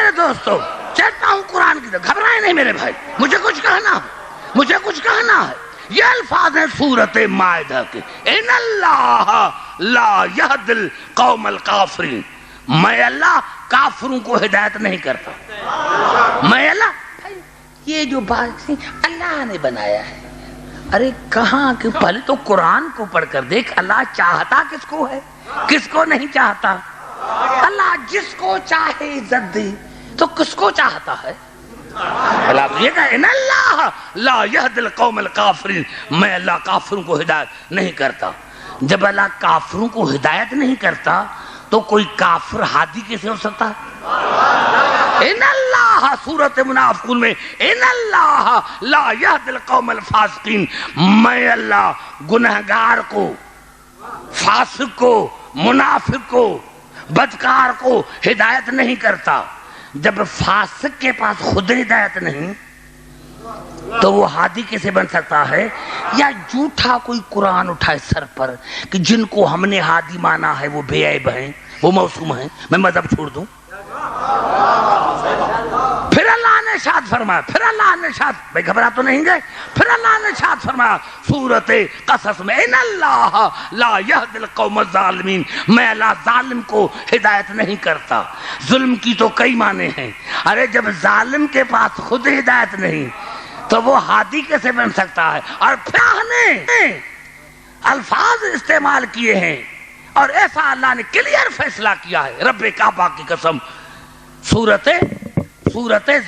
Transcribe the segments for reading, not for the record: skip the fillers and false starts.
میرے دوستو چلتا ہوں قرآن کی طرف، گھبرائیں نہیں میرے بھائی، مجھے کچھ کہنا ہے، یہ الفاظ ہیں سورۃ مائدہ کے، ان اللہ لا یہدی القوم الکافرین، میں اللہ کافروں کو ہدایت نہیں کرتا، میں اللہ، یہ جو بات اللہ نے بنایا ہے، ارے کہاں کہ پہلے تو قرآن کو پڑھ کر دیکھ، اللہ چاہتا کس کو ہے، کس کو نہیں چاہتا؟ اللہ جس کو چاہے عزت دے، تو کس کو چاہتا ہے؟ اللہ تو یہ کہا ان اللہ لا یہدی القوم الکافرین، میں اللہ کافروں کو ہدایت نہیں کرتا۔ جب اللہ کافروں کو ہدایت نہیں کرتا تو کوئی کافر ہادی کیسے ہو سکتا ہے؟ ان اللہ، سورۃ منافقون میں ان اللہ لا یہدی القوم الفاسقین، میں اللہ گنہگار کو، فاسق کو، منافق کو، بدکار کو ہدایت نہیں کرتا۔ جب فاسق کے پاس خود ہدایت نہیں تو وہ ہادی کیسے بن سکتا ہے؟ یا جھوٹا کوئی قرآن اٹھائے سر پر کہ جن کو ہم نے ہادی مانا ہے وہ بے عیب ہیں، وہ معصوم ہیں، میں مذہب چھوڑ دوں؟ پھر اللہ نے ارشاد فرمایا، پھر اللہ نے ارشاد، بھائی گھبرا تو نہیں گئے، پھر اللہ نے ارشاد فرمایا سورۃ قصص میں ان اللہ لا یہدی القوم الظالمین، میں اللہ ظالم کو ہدایت نہیں کرتا۔ ظلم کی تو کئی معنی ہیں، ارے جب ظالم کے پاس خود ہدایت نہیں تو وہ ہادی کیسے بن سکتا ہے؟ اور پھر نے الفاظ استعمال کیے ہیں اور ایسا اللہ نے کلیئر فیصلہ کیا ہے، رب کعبہ کی قسم، سورۃ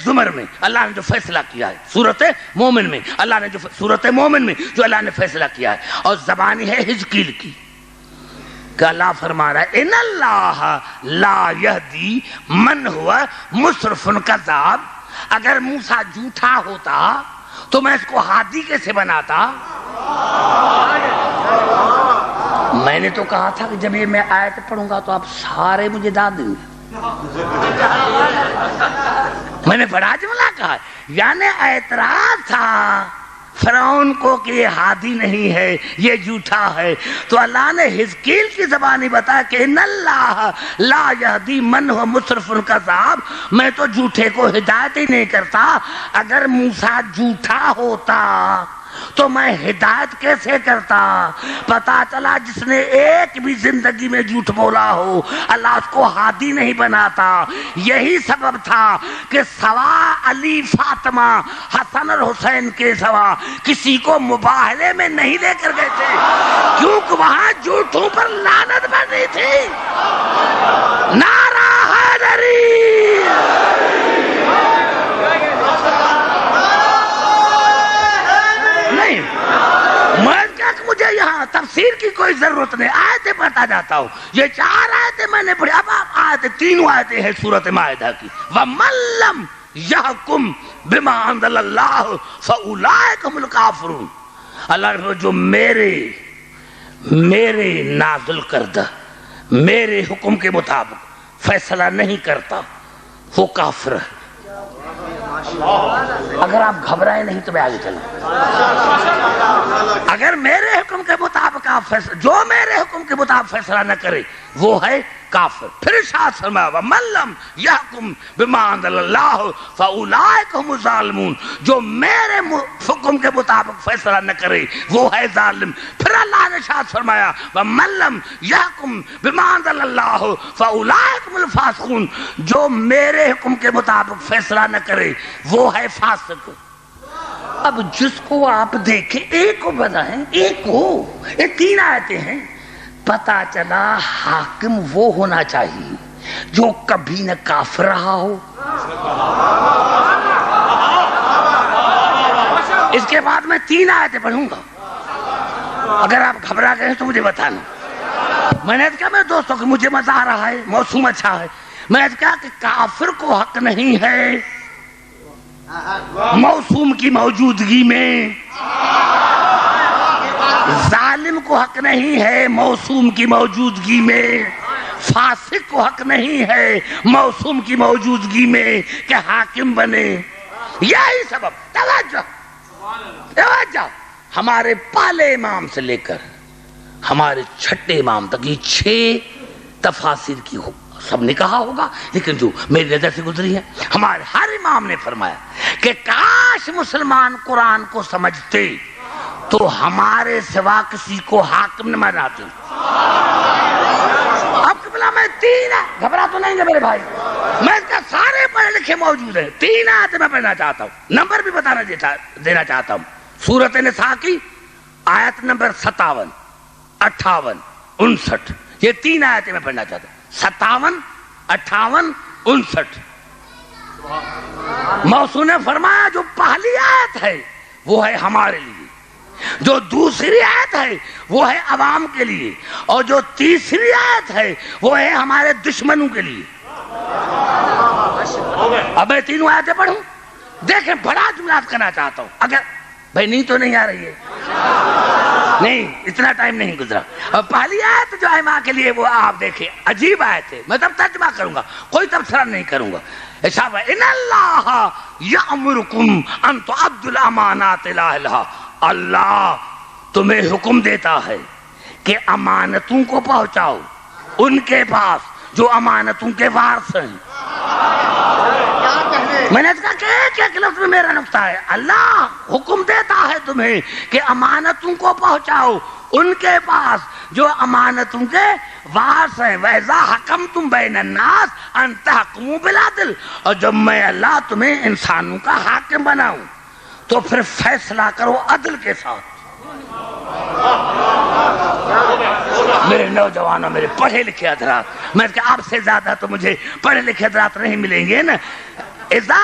زمر میں اللہ نے جو فیصلہ کیا ہے، سورۃ مومن میں اللہ نے جو اللہ نے فیصلہ کیا ہے، اور زبانی ہے حزقیل کی کہ اللہ فرما رہا ہے ان اللہ لا یہدی من ہوا مسرف کذاب، اگر موسیٰ جھوٹا ہوتا تو میں اس کو ہادی کیسے بناتا؟ میں نے تو کہا تھا کہ جب یہ میں آیت پڑھوں گا تو آپ سارے مجھے داد دیں گے، میں نے بڑا جملہ کہا، یعنی اعتراض تھا فرعون کو کہ یہ ہادی نہیں ہے، یہ جھوٹا ہے، تو اللہ نے حزقیل کی زبانی بتایا کہ ان اللہ لا یہدی من هو مسرف کذاب، میں تو جھوٹے کو ہدایت ہی نہیں کرتا۔ اگر موسیٰ جھوٹا ہوتا تو میں ہدایت کیسے کرتا؟ پتا چلا جس نے ایک بھی زندگی میں جھوٹ بولا ہو اللہ اس کو ہادی نہیں بناتا۔ یہی سبب تھا کہ سوا علی فاطمہ حسن اور حسین کے سوا کسی کو مباہلے میں نہیں لے کر گئے تھے، کیونکہ وہاں جھوٹوں پر لعنت بنی تھی۔ نعرہ حیدری، مجھے یہاں تفسیر کی کوئی ضرورت نہیں، آیتیں پڑھتا جاتا ہوں، یہ 4 آیتیں میں نے پڑھی، اب آپ آیتیں 3 آیتیں ہیں سورۃ مائدہ کی، وَمَن لَّمْ يَحْكُمْ بِمَا أَنزَلَ اللَّهُ فَأُولَٰئِكَ هُمُ الْكَافِرُونَ، اللہ نے جو میرے نازل کردہ میرے حکم کے مطابق فیصلہ نہیں کرتا وہ کافر ہے۔ اگر آپ گھبرائے نہیں تو میں آگے چلوں، اگر میرے حکم کے مطابق آپ فیصلہ، جو میرے حکم کے مطابق فیصلہ نہ کرے وہ ہے کافر۔ پھر ارشاد فرمایا وَمَن لَّمْ يَحْكُمْ بِمَا أَنزَلَ اللَّهُ فَأُولَٰئِكَ هُمُ الظَّالِمُونَ، جو میرے حکم کے مطابق فیصلہ نہ کرے وہ ہے ظالم۔ پھر اللہ نے ارشاد فرمایا وَمَن لَّمْ يَحْكُمْ بِمَا أَنزَلَ اللَّهُ فَأُولَٰئِكَ هُمُ الْفَاسِقُونَ، جو میرے حکم کے مطابق فیصلہ نہ کرے وہ ہے فاسق۔ اب جس کو آپ دیکھیں ایک کو بتائیں، ایک کو، یہ 3 آیتیں ہیں، پتا چلا حاکم وہ ہونا چاہیے جو کبھی نہ کافر رہا ہو۔ اس کے بعد میں 3 آیتیں پڑھوں گا، اگر آپ گھبرا گئے تو مجھے بتانا۔ میں نے کہا میرے دوستوں کہ مجھے مزہ آ رہا ہے، موسم اچھا ہے، میں نے کہا کہ کافر کو حق نہیں ہے موسوم کی موجودگی میں، ظالم کو حق نہیں ہے موسوم کی موجودگی میں، فاسق کو حق نہیں ہے موسوم کی موجودگی میں کہ حاکم بنے۔ یہی سبب، توجہ، ہمارے پہلے امام سے لے کر ہمارے چھٹے امام تک یہ 6 تفاسیر کی سب نے کہا ہوگا، لیکن جو میری نظر سے گزری ہے، ہمارے ہر امام نے فرمایا کہ کاش مسلمان قرآن کو سمجھتے تو ہمارے سوا کسی کو حاکم نہ بناتے۔ اب قبلہ میں 3 ہے، گھبرا تو نہیں گے میرے بھائی، میں اس کا سارے پڑھے لکھے موجود ہیں، 3 آیتیں میں پڑھنا چاہتا ہوں، نمبر بھی دینا چاہتا ہوں۔ سورۃ نساء کی آیت نمبر 57، 58، 59، یہ 3 آیتیں میں پڑھنا چاہتا ہوں، 57، 58، 59۔ موصول نے فرمایا جو پہلی آیت ہے وہ ہے ہمارے لیے، جو دوسری آیت ہے وہ ہے عوام کے لیے، اور جو تیسری آیت ہے وہ ہے ہمارے دشمنوں کے لیے۔ اب میں 3 آیتیں پڑھوں، دیکھیں بڑا جملات کرنا چاہتا ہوں، اگر بھائی نہیں تو نہیں آ رہی ہے، نہیں اتنا ٹائم نہیں گزرا۔ اور پہلی آیت جو ہے ماں کے لیے وہ آپ دیکھیں عجیب آیت ہے، میں تب ترجمہ کروں گا، کوئی تبصرہ نہیں کروں گا۔ ارشاد ہے ان اللہ یأمرکم ان تؤدوا الامانات الی اہلھا، اللہ تمہیں حکم دیتا ہے کہ امانتوں کو پہنچاؤ ان کے پاس جو امانتوں کے وارث ہیں۔ میں نے کہا کہ ایک لفظ میں میرا نقطہ ہے، اللہ حکم دیتا ہے تمہیں کہ امانتوں کو پہنچاؤ ان کے پاس جو امانتوں کے وارث ہیں۔ وَإِذَا حَكَمْتُمْ بَيْنَ النَّاسِ أَن تَحْكُمُوا بِالْعَدْلِ، اور جب میں اللہ تمہیں انسانوں کا حاکم بناؤں تو پھر فیصلہ کرو عدل کے ساتھ۔ میرے نوجوانوں، میرے پڑھے لکھے حضرات، میں کہ آپ سے زیادہ تو مجھے پڑھے لکھے حضرات نہیں ملیں گے نا۔ اذا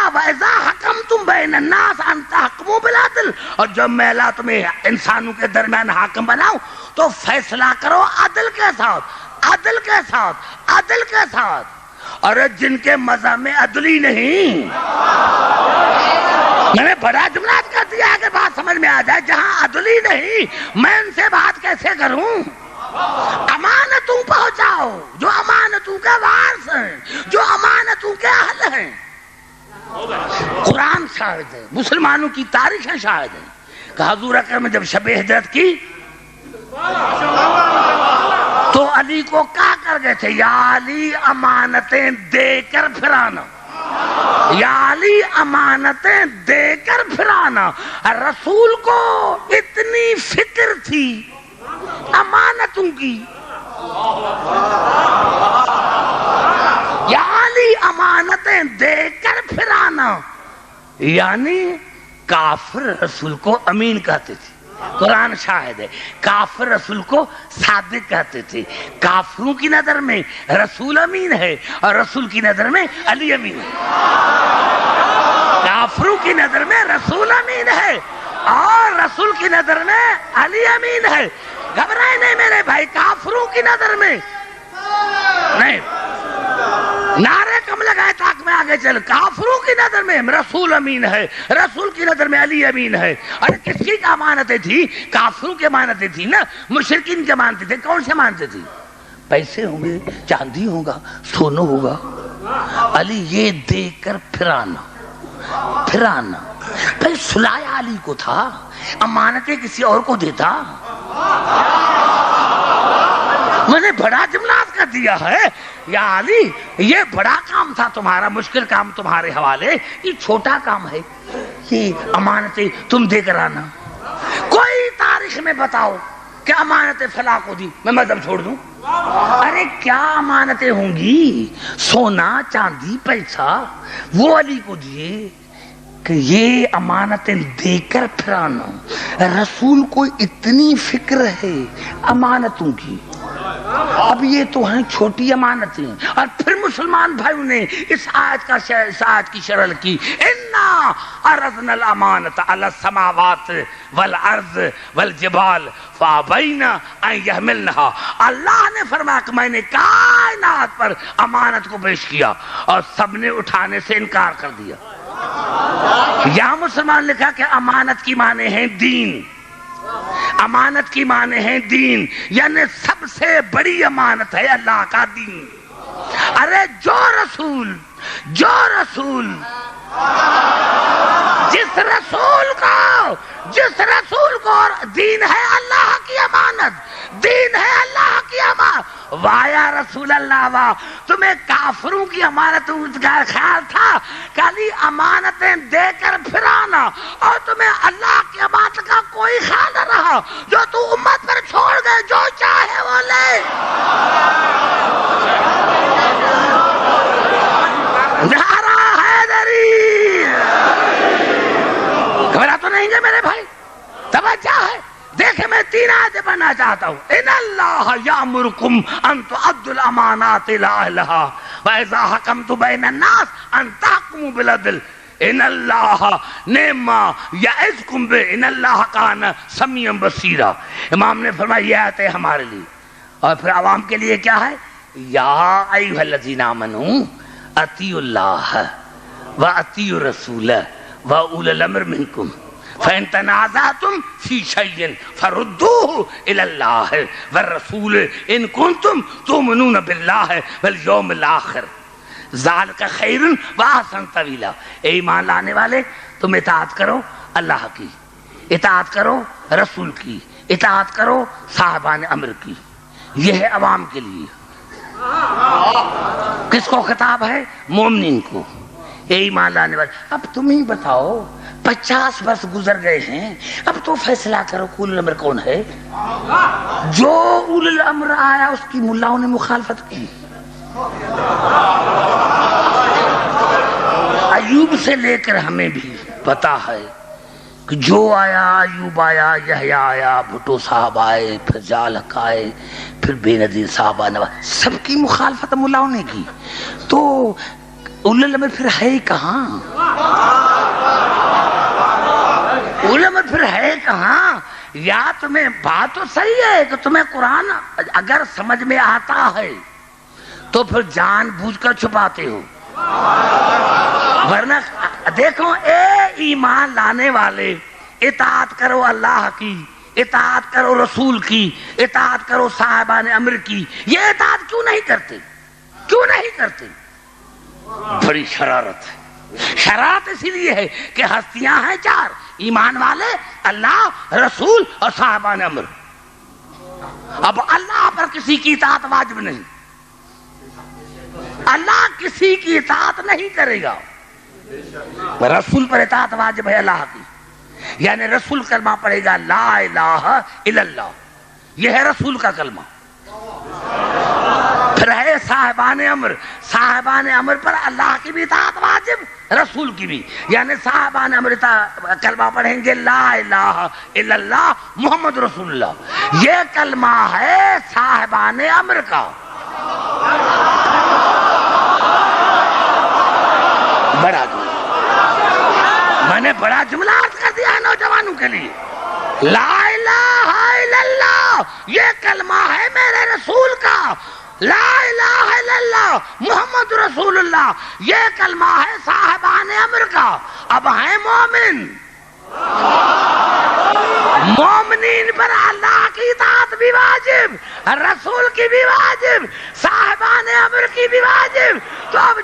حکمتم بین الناس ان تحکموا بالعدل، اور جب میں اللہ تمہیں انسانوں کے درمیان حاکم بناؤں تو فیصلہ کرو عدل کے ساتھ، عدل کے ساتھ، عدل کے ساتھ۔ اور جن کے مذہب میں عدل ہی نہیں، میں نے بڑا جملہ کر دیا کہ بات سمجھ میں آ جائے، جہاں عدل ہی نہیں میں ان سے بات کیسے کروں؟ امانتوں پہنچاؤ جو امانتوں کے وارث ہیں، جو امانتوں کے اہل ہیں۔ قرآن شاہد ہے، مسلمانوں کی تاریخیں شاہد ہیں کہ حضور اکرم نے جب شب ہجرت کی تو علی کو کہا کر گئے تھے یا علی امانتیں دے کر پھرانا، یا علی امانتیں دے کر پھرانا۔ رسول کو اتنی فکر تھی امانتوں کی، یا علی امانتیں دے کر پھرانا، یعنی کافر رسول کو امین کہتے تھے۔ قرآن شاہد ہے، کافر رسول کو صادق کہتے تھے۔ کافروں کی نظر میں رسول امین ہے اور رسول کی نظر میں علی امین ہے۔ کافروں کی نظر میں رسول امین ہے اور رسول کی نظر میں علی امین ہے۔ گھبرائے نہیں میرے بھائی، کافروں کی نظر میں نہیں، نعرے کم لگائے تاکہ میں آگے چل۔ کافروں کی نظر میں رسول امین ہے، رسول کی نظر میں علی امین ہے۔ اور کس کی امانتیں تھی؟ کافروں کی امانتیں تھی نا، مشرکین کی امانتیں تھی۔ کون سی امانتیں تھی؟ پیسے ہوں گے، چاندی ہوگا، سونا ہوگا، علی یہ دے کر پھرانا، پھرانا۔ پھر سلایا علی کو تھا، امانتیں کسی اور کو دیتا۔ میں نے بڑا جملات کر دیا ہے، یا علی یہ بڑا کام تھا تمہارا، مشکل کام تمہارے حوالے، یہ چھوٹا کام ہے، یہ امانتیں تم دے کر آنا۔ کوئی تاریخ میں بتاؤ کہ امانتیں فلاں کو دی، میں مذہب چھوڑ دوں؟ ارے کیا امانتیں ہوں گی، سونا چاندی پیسہ، وہ علی کو دیے کہ یہ امانتیں دے کر پھرانا۔ رسول کو اتنی فکر ہے امانتوں کی، اب یہ تو ہیں چھوٹی امانتیں۔ اور پھر مسلمان بھائیوں نے اس آیت کی شرح کی، اِنَّا عَرَضْنَا الْأَمَانَةَ عَلَى السَّمَاوَاتِ وَالْأَرْضِ وَالْجِبَالِ فَأَبَيْنَ أَن يَحْمِلْنَهَا۔ اللہ نے فرمایا کہ میں نے کائنات پر امانت کو پیش کیا اور سب نے اٹھانے سے انکار کر دیا۔ یہاں مسلمان لکھا کہ امانت کی معنی ہے دین، امانت کی معنی ہے دین، یعنی سب سے بڑی امانت ہے اللہ کا دین۔ ارے جو رسول جس رسول کو جاؤ جس رسول کو، دین ہے اللہ کی امانت، دین ہے اللہ کی امانت۔ واہ یا رسول اللہ واہ، تمہیں کافروں کی امانت کا خیال تھا خالی امانتیں دے کر پھرانا، اور تمہیں اللہ کی امانت کا کوئی خیال نہ رہا، جو تو امت پر چھوڑ گئے جو چاہے وہ لے۔ نعرہ حیدری، گھبرا تو نہیں گے میرے بھائی؟ توجہ ہے، دیکھیں میں 3 آیتیں پڑھنا چاہتا ہوں۔ ان اللہ یامرکم ان تؤدوا الامانات الی اہلھا واذا حکمتم بین الناس ان تحکموا بالعدل ان اللہ نعم یعظکم بہ ان اللہ کان سمیعا بصیرا۔ امام نے فرمایا یہ آیت ہے ہمارے لیے، اور پھر عوام کے لیے کیا ہے؟ یا ایھا الذین آمنوا اطیعوا اللہ واطیعوا الرسول واولی الامر منکم فَإِن تَنَازَعْتُمْ فِي شَيْءٍ فَرُدُّوهُ إِلَى اللَّهِ وَالرَّسُولِ إِن كُنتُمْ تُؤْمِنُونَ بِاللَّهِ وَالْيَوْمِ الْآخِرِ ذَلِكَ خَيْرٌ وَأَحْسَنُ تَأْوِيلًا۔ اے ایمان لانے والے، تم اطاعت کرو اللہ کی، اطاعت کرو رسول کی، اطاعت کرو صاحبان امر کی۔ یہ ہے عوام کے لیے۔ کس کو خطاب ہے؟ مومنین کو۔ اے ایمان لانے والے، اب تم ہی بتاؤ، 50 برس گزر گئے ہیں، اب تو فیصلہ کرو اول الامر کون ہے؟ جو اول الامر آیا اس کی ملاؤں نے مخالفت کی۔ ایوب سے لے کر ہمیں بھی پتا ہے کہ جو آیا، ایوب آیا، یحییٰ آیا، بھٹو صاحب آئے، پھر جالک آئے، پھر بے نظیر صاحب آنے والے، سب کی مخالفت ملاؤں نے کی۔ تو اول الامر پھر ہے کہاں؟ اول الامر پھر ہے کہاں؟ یا تمہیں بات تو صحیح ہے کہ تمہیں قرآن اگر سمجھ میں آتا ہے تو پھر جان بوجھ کر چھپاتے ہو، ورنہ دیکھو اے ایمان لانے والے، اطاعت کرو اللہ کی، اطاعت کرو رسول کی، اطاعت کرو صاحبان امر کی۔ یہ اطاعت کیوں نہیں کرتے؟ کیوں نہیں کرتے؟ بڑی شرارت ہے۔ شرارت اسی لیے ہے کہ ہستیاں ہیں 4، ایمان والے، اللہ، رسول اور صاحبان امر۔ اب اللہ پر کسی کی اطاعت واجب نہیں، اللہ کسی کی اطاعت نہیں کرے گا، رسول پر اطاعت واجب ہے اللہ کی، یعنی رسول کلمہ پڑھے گا لا الہ الا اللہ، یہ ہے رسول کا کلمہ۔ پھر ہے صاحبان امر، صاحبان امر پر اللہ کی بھی اطاعت واجب، رسول کی بھی، یعنی صاحبان امر کلمہ پڑھیں گے لا الہ الا اللہ محمد رسول اللہ، یہ کلمہ ہے صاحبان امر کا۔ بڑا میں نے بڑا جملہ عرض کر دیا ہے نوجوانوں کے لیے، لا الہ الا اللہ یہ کلمہ ہے میرے رسول کا، لا الہ الا اللہ محمد رسول اللہ یہ کلمہ ہے صاحبان امر کا۔ اب ہیں مومن، مومنین پر اللہ کی اطاعت بھی واجب، رسول کی بھی واجب، صاحبان امر کی بھی واجب۔ تو اب